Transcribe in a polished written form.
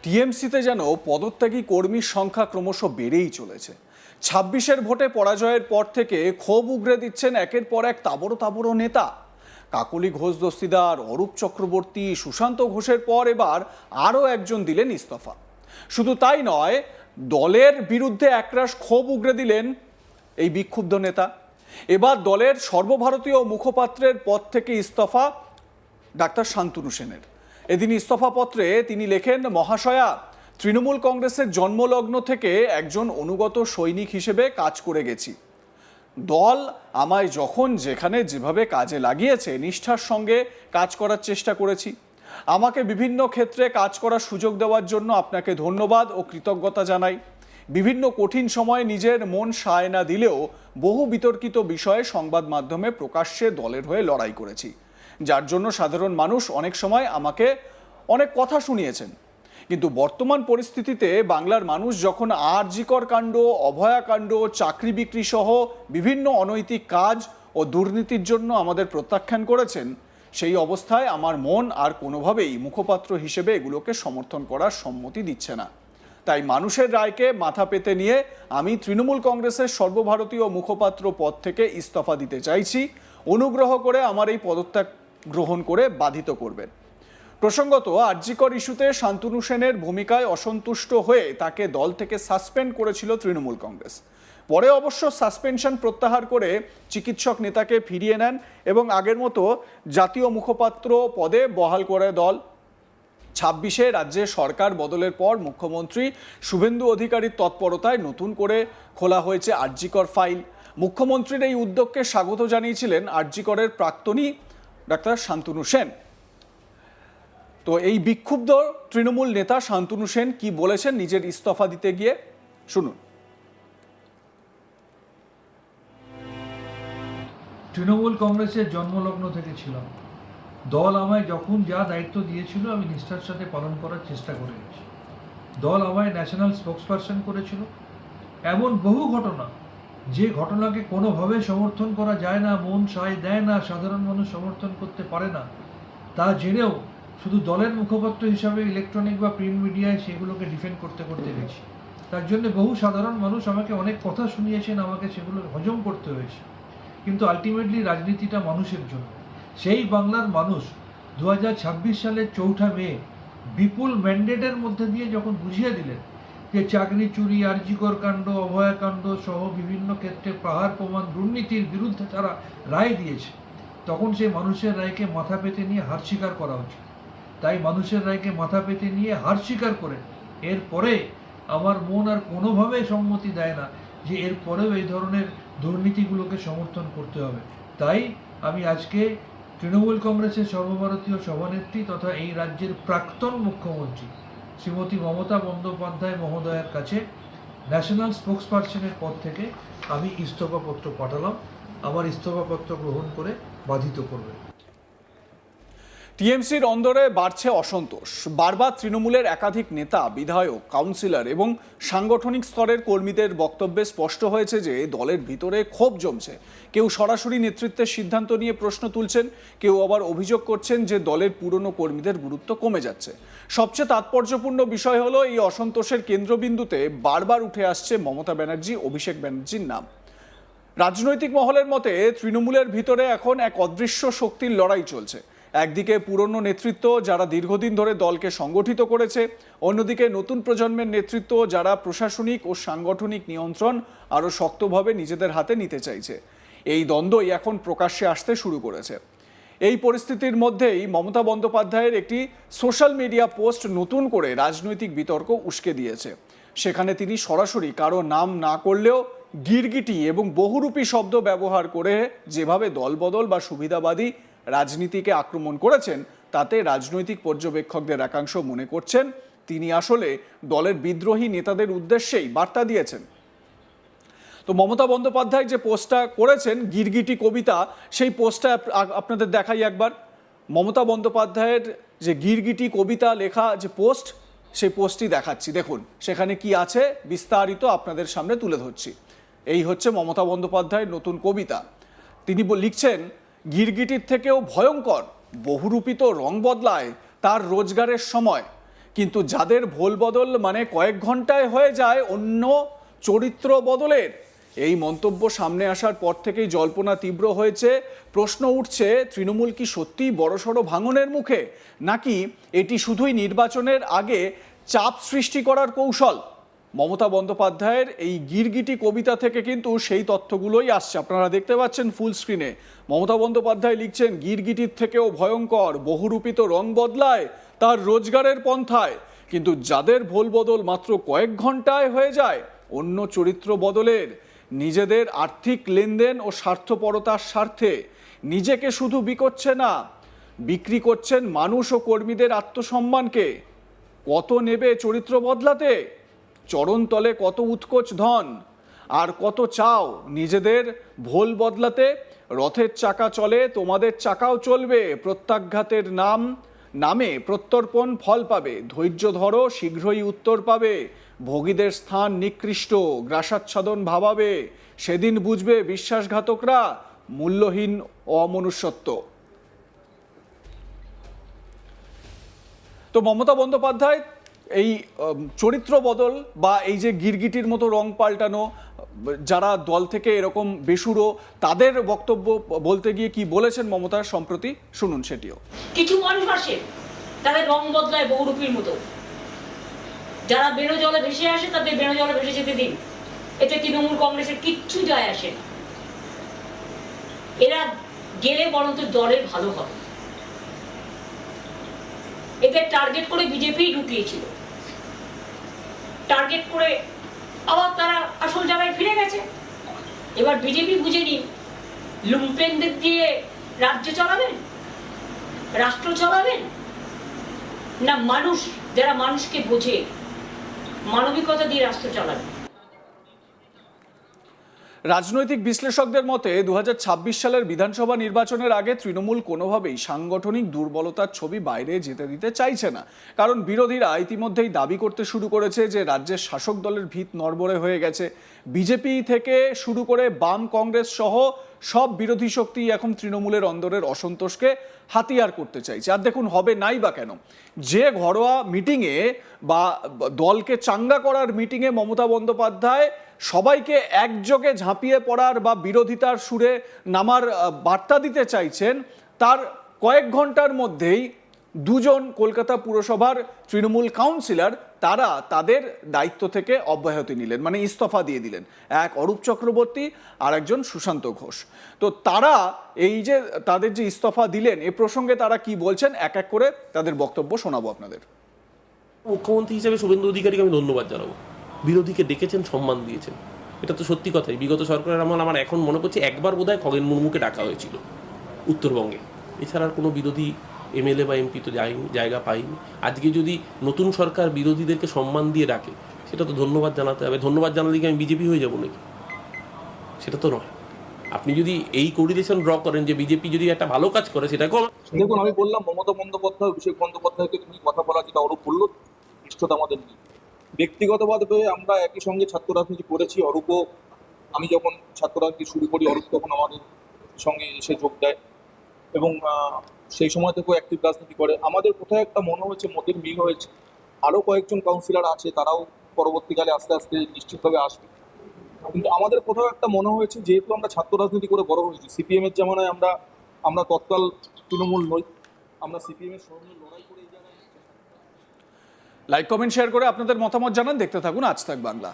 টিএমসিতে যেন পদত্যাগী কর্মীর সংখ্যা ক্রমশ বেড়েই চলেছে। ২৬-এর ভোটে পরাজয়ের পর থেকে ক্ষোভ উগরে দিচ্ছেন একের পর এক তাবড়ো তাবড়ো নেতা। কাকলি ঘোষ দস্তিদার, অরূপ চক্রবর্তী, সুশান্ত ঘোষের পর এবার আরও একজন দিলেন ইস্তফা। শুধু তাই নয়, দলের বিরুদ্ধে একরাশ ক্ষোভ উগরে দিলেন এই বিক্ষুব্ধ নেতা। এবার দলের সর্বভারতীয় মুখপাত্রের পদ থেকে ইস্তফা ডাক্তার শান্তনু সেনের। এদিন ইস্তফাপত্রে তিনি লেখেন, মহাশয়া, তৃণমূল কংগ্রেসের জন্মলগ্ন থেকে একজন অনুগত সৈনিক হিসেবে কাজ করে গেছি। দল আমায় যখন যেখানে যেভাবে কাজে লাগিয়েছে নিষ্ঠার সঙ্গে কাজ করার চেষ্টা করেছি। আমাকে বিভিন্ন ক্ষেত্রে কাজ করার সুযোগ দেওয়ার জন্য আপনাকে ধন্যবাদ ও কৃতজ্ঞতা জানাই। বিভিন্ন কঠিন সময়ে নিজের মন সায় না দিলেও বহু বিতর্কিত বিষয়ে সংবাদ মাধ্যমে প্রকাশ্যে দলের হয়ে লড়াই করেছি, যার জন্য সাধারণ মানুষ অনেক সময় আমাকে অনেক কথা শুনিয়েছেন। কিন্তু বর্তমান পরিস্থিতিতে বাংলার মানুষ যখন আরজিকর কাণ্ড, অভয়াকাণ্ড, চাকরি বিক্রি সহ বিভিন্ন অনৈতিক কাজ ও দুর্নীতির জন্য আমাদের প্রত্যাখ্যান করেছেন, সেই অবস্থায় আমার মন আর কোনোভাবেই মুখপাত্র হিসেবে এগুলোকে সমর্থন করার সম্মতি দিচ্ছে না। তাই মানুষের রায়কে মাথা পেতে নিয়ে আমি তৃণমূল কংগ্রেসের সর্বভারতীয় মুখপাত্র পদ থেকে ইস্তফা দিতে চাইছি। অনুগ্রহ করে আমার এই পদত্যাগ গ্রহণ করে বাধিত করবেন। প্রসঙ্গত, আরজিকর ইস্যুতে শান্তনু সেনের ভূমিকায় অসন্তুষ্ট হয়ে তাকে দল থেকে সাসপেন্ড করেছিল তৃণমূল কংগ্রেস। পরে অবশ্য সাসপেনশন প্রত্যাহার করে চিকিৎসক নেতাকে ফিরিয়ে নেন এবং আগের মতো জাতীয় মুখপাত্র পদে বহাল করে দল। ২৬-এ রাজ্যে সরকার বদলের পর মুখ্যমন্ত্রী শুভেন্দু অধিকারীর তৎপরতায় নতুন করে খোলা হয়েছে আরজিকর ফাইল। মুখ্যমন্ত্রীর এই উদ্যোগকে স্বাগত জানিয়েছিলেন আরজিকরের প্রাক্তনী ডাক্তার শান্তনু সেন। তো এই বিক্ষুব্ধ তৃণমূল নেতা শান্তনু সেন কি বলেছেন নিজের ইস্তফা দিতে গিয়ে, শুনুন। তৃণমূল কংগ্রেসের জন্মলগ্ন থেকে ছিলাম। দল আমায় যখন যা দায়িত্ব দিয়েছিল আমি নিষ্ঠার সাথে পালন করার চেষ্টা করে গেছি। দল আমায় ন্যাশনাল স্পোক্সপারসন করেছিল। এমন বহু ঘটনা, যে ঘটনাকে কোনোভাবে সমর্থন করা যায় না, মন সায় দেয় না, সাধারণ মানুষ সমর্থন করতে পারে না, তা জেনেও শুধু দলের মুখপাত্র হিসাবে ইলেকট্রনিক বা প্রিন্ট মিডিয়ায় সেগুলোকে ডিফেন্ড করতে করতে গেছি। তার জন্য বহু সাধারণ মানুষ আমাকে অনেক কথা শুনিয়েছেন, আমাকে সেগুলো হজম করতে হয়েছে। কিন্তু আলটিমেটলি রাজনীতিটা মানুষের জন্য। সেই বাংলার মানুষ 2026 সালের 4 মে বিপুল ম্যান্ডেটের মধ্যে দিয়ে যখন বুঝিয়ে দিলেন যে চাকরি চুরি, আরজিকর কাণ্ড, অভয়াকাণ্ড সহ বিভিন্ন ক্ষেত্রে পাহাড় প্রমাণ দুর্নীতির বিরুদ্ধে তারা রায় দিয়েছে, তখন সেই মানুষের রায়কে মাথা পেতে নিয়ে হার স্বীকার করা উচিত। তাই মানুষের রায়কে মাথা পেতে নিয়ে হার স্বীকার করে এরপরে আমার মন আর কোনোভাবে সম্মতি দেয় না যে এরপরেও এই ধরনের দুর্নীতিগুলোকে সমর্থন করতে হবে। তাই আমি আজকে তৃণমূল কংগ্রেসের সর্বভারতীয় সভানেত্রী তথা এই রাজ্যের প্রাক্তন মুখ্যমন্ত্রী শ্রীমতী মমতা বন্দ্যোপাধ্যায় মহোদয়ের কাছে ন্যাশনাল স্পোক্সপারসনের পদ থেকে আমি ইস্তফাপত্র পাঠালাম। আমার ইস্তফাপত্র গ্রহণ করে বাধিত করবে। টিএমসির অন্দরে বাড়ছে অসন্তোষ। বারবার তৃণমূলের একাধিক নেতা, বিধায়ক, কাউন্সিলর এবং সাংগঠনিক স্তরের কর্মীদের বক্তব্যে স্পষ্ট হয়েছে যে দলের ভিতরে ক্ষোভ জমছে। কেউ সরাসরি নেতৃত্বের সিদ্ধান্ত নিয়ে প্রশ্ন তুলছেন, কেউ আবার অভিযোগ করছেন যে দলের পুরনো কর্মীদের গুরুত্ব কমে যাচ্ছে। সবচেয়ে তাৎপর্যপূর্ণ বিষয় হলো এই অসন্তোষের কেন্দ্রবিন্দুতে বারবার উঠে আসছে মমতা ব্যানার্জি, অভিষেক ব্যানার্জির নাম। রাজনৈতিক মহলের মতে তৃণমূলের ভিতরে এখন এক অদৃশ্য শক্তির লড়াই চলছে। একদিকে পুরনো নেতৃত্ব যারা দীর্ঘদিন ধরে দলকে সংগঠিত করেছে, অন্যদিকে নতুন প্রজন্মের নেতৃত্ব যারা প্রশাসনিক ও সাংগঠনিক নিয়ন্ত্রণ আরও শক্তভাবে নিজেদের হাতে নিতে চাইছে। এই দ্বন্দ্বই এখন প্রকাশ্যে আসতে শুরু করেছে। এই পরিস্থিতির মধ্যেই মমতা বন্দ্যোপাধ্যায়ের একটি সোশ্যাল মিডিয়া পোস্ট নতুন করে রাজনৈতিক বিতর্ক উস্কে দিয়েছে। সেখানে তিনি সরাসরি কারো নাম না করলেও গিরগিটি এবং বহুরূপী শব্দ ব্যবহার করে যেভাবে দলবদল বা সুবিধাবাদী রাজনীতিকে আক্রমণ করেছেন, তাতে রাজনৈতিক পর্যবেক্ষকদের একাংশ মনে করছেন তিনি আসলে দলের বিদ্রোহী নেতাদের উদ্দেশ্যেই বার্তা দিয়েছেন। তো মমতা বন্দ্যোপাধ্যায় যে পোস্টটা করেছেন, গিরগিটি কবিতা, সেই পোস্টটা আপনাদের দেখাই একবার। মমতা বন্দ্যোপাধ্যায়ের যে গিরগিটি কবিতা লেখা যে পোস্ট, সেই পোস্টটি দেখাচ্ছি। দেখুন সেখানে কি আছে বিস্তারিত আপনাদের সামনে তুলে ধরছি। এই হচ্ছে মমতা বন্দ্যোপাধ্যায়ের নতুন কবিতা। তিনি লিখছেন, গিরগিটির থেকেও ভয়ঙ্কর বহুরূপিত রং বদলায় তার রোজগারের সময়। কিন্তু যাদের ভোল বদল মানে কয়েক ঘন্টায় হয়ে যায় অন্য চরিত্র বদলের, এই মন্তব্য সামনে আসার পর থেকেই জল্পনা তীব্র হয়েছে। প্রশ্ন উঠছে, তৃণমূল কি সত্যিই বড়সড় ভাঙনের মুখে, নাকি এটি শুধুই নির্বাচনের আগে চাপ সৃষ্টি করার কৌশল? মমতা বন্দ্যোপাধ্যায়ের এই গিরগিটি কবিতা থেকে কিন্তু সেই তথ্যগুলোই আসছে। আপনারা দেখতে পাচ্ছেন ফুল স্ক্রিনে মমতা বন্দ্যোপাধ্যায় লিখছেন, গিরগিটির থেকেও ভয়ঙ্কর, বহুরূপিত রং বদলায় তার রোজগারের পন্থায়। কিন্তু যাদের ভোল বদল মাত্র কয়েক ঘন্টায় হয়ে যায় অন্য চরিত্র বদলের, নিজেদের আর্থিক লেনদেন ও স্বার্থপরতার স্বার্থে নিজেকে শুধু বিকোচ্ছে না, বিক্রি করছেন মানুষ ও কর্মীদের আত্মসম্মানকে। কত নেবে চরিত্র বদলাতে? চরণতলে কত উৎকোচ ধন, আর কত চাও নিজেদের ভোল বদলাতে? রথের চাকা চলে, তোমাদের চাকাও চলবে, প্রত্যাঘাতের নামে প্রত্যর্পণ ফল পাবে। ধৈর্য ধরো, শীঘ্রই উত্তর পাবে। ভোগীদের স্থান নিকৃষ্ট, গ্রাসাচ্ছাদন ভাবাবে। সেদিন বুঝবে বিশ্বাসঘাতকরা মূল্যহীন অমনুষ্যত্ব। তো মমতা বন্দ্যোপাধ্যায় এই চরিত্র বদল বা এই যে গিরগিটির মতো রং পাল্টানো, যারা দল থেকে এরকম বেসুরো, তাদের বক্তব্য বলতে গিয়ে কি বলেছেন মমতা সম্প্রতি, শুনুন সেটিও। কিছু মানুষ আসে, তাদের রং বদলায় বহুরূপীর মতো। যারা বেরো জলে ভেসে আসে তাদের বেরো জলে ভেসে যেতে দিন, এতে তৃণমূল কংগ্রেসের কিচ্ছু যায় আসে না। এরা গেলে বরঞ্চ দলের ভালো হবে। এদের টার্গেট করে বিজেপি ঢুকিয়েছিল, টার্গেট করে আবার তারা আসল জায়গায় ফিরে গেছে। এবার বিজেপি বুঝে নিন, লুম্পেনদের দিয়ে রাজ্য চালাবেন, রাষ্ট্র চালাবেন, না মানুষ যারা মানুষকে বোঝে মানবিকতা দিয়ে রাষ্ট্র চালাবেন। রাজনৈতিক বিশ্লেষকদের মতে 2026 সালের বিধানসভা নির্বাচনের আগে তৃণমূল কোনোভাবেই সাংগঠনিক দুর্বলতার ছবি বাইরে যেতে দিতে চাইছে না। কারণ বিরোধীরা ইতিমধ্যেই দাবি করতে শুরু করেছে যে রাজ্যের শাসক দলের ভিত নড়বড়ে হয়ে গেছে। বিজেপি থেকে শুরু করে বাম, কংগ্রেস সহ সব বিরোধী শক্তি এখন তৃণমূলের অন্দরের অসন্তোষকে হাতিয়ার করতে চাইছে। আর দেখুন, হবে নাই বা কেন, যে ঘরোয়া মিটিংয়ে বা দলকে চাঙ্গা করার মিটিংয়ে মমতা বন্দ্যোপাধ্যায় সবাইকে একযোগে ঝাঁপিয়ে পড়ার বা বিরোধিতার সুরে নামার বার্তা দিতে চাইছেন, তার কয়েক ঘন্টার মধ্যেই দুজন কলকাতা পুরসভার তৃণমূল কাউন্সিলর তারা তাদের দায়িত্ব থেকে অব্যাহতি নিলেন, মানে ইস্তফা দিয়ে দিলেন। এক অরূপ চক্রবর্তী আর একজন সুশান্ত ঘোষ। তো তারা এই যে তাদের যে ইস্তফা দিলেন, এ প্রসঙ্গে তারা কি বলছেন এক এক করে তাদের বক্তব্য শোনাবো আপনাদের। মুখ্যমন্ত্রী হিসেবে শুভেন্দু অধিকারীকে আমি ধন্যবাদ জানাবো। বিরোধীকে ডেকেছেন, সম্মান দিয়েছেন, এটা তো সত্যি কথাই। বিগত সরকারের আমল আমার এখন মনে পড়ছে একবার বোধহয় খগেন মুর্মুকে ডাকা হয়েছিল উত্তরবঙ্গে, এছাড়া আর কোনো বিরোধী এমএলএ বা এমপি তো জায়গা পাইনি। আজকে যদি নতুন সরকার বিরোধীদেরকে সম্মান দিয়ে ডাকে, সেটা তো ধন্যবাদ জানাতে হবে। ধন্যবাদ জানালে কি আমি বিজেপি হয়ে যাবো নাকি? সেটা তো নয়। আপনি যদি এই কোরিলেশন ড্র করেন যে বিজেপি যদি একটা ভালো কাজ করে, সেটাকেও দেখুন, আমি বললাম মমতা বন্দ্যোপাধ্যায়, অভিষেক বন্দ্যোপাধ্যায়কে তুমি কথা বলা, যেটা অরূপ বলল, নিষ্ঠতা আমাদের নেই। ব্যক্তিগতভাবে আমরা একই সঙ্গে ছাত্র রাজনীতি করেছি। অরূপও, আমি যখন ছাত্র রাজনীতি শুরু করি, অরূপ তখন আমাদের সঙ্গে এসে যোগ দেয় এবং সেই সময় থেকেও অ্যাক্টিভ রাজনীতি করে। আমাদের কোথায় একটা মনে হয়েছে মতের মিল হয়েছে। আরও কয়েকজন কাউন্সিলর আছে, তারাও পরবর্তীকালে আস্তে আস্তে নিশ্চিতভাবে আসবে। কিন্তু আমাদের কোথাও একটা মনে হয়েছে, যেহেতু আমরা ছাত্র রাজনীতি করে বড় হয়েছি, সিপিএমের জামানায় আমরা তৎকাল তৃণমূল নই, আমরা সিপিএমের সঙ্গে লড়াই করে এই জায়গায়। লাইক, কমেন্ট, শেয়ার করে আপনাদের মতামত জানান। দেখতে থাকুন আজ তাক বাংলা।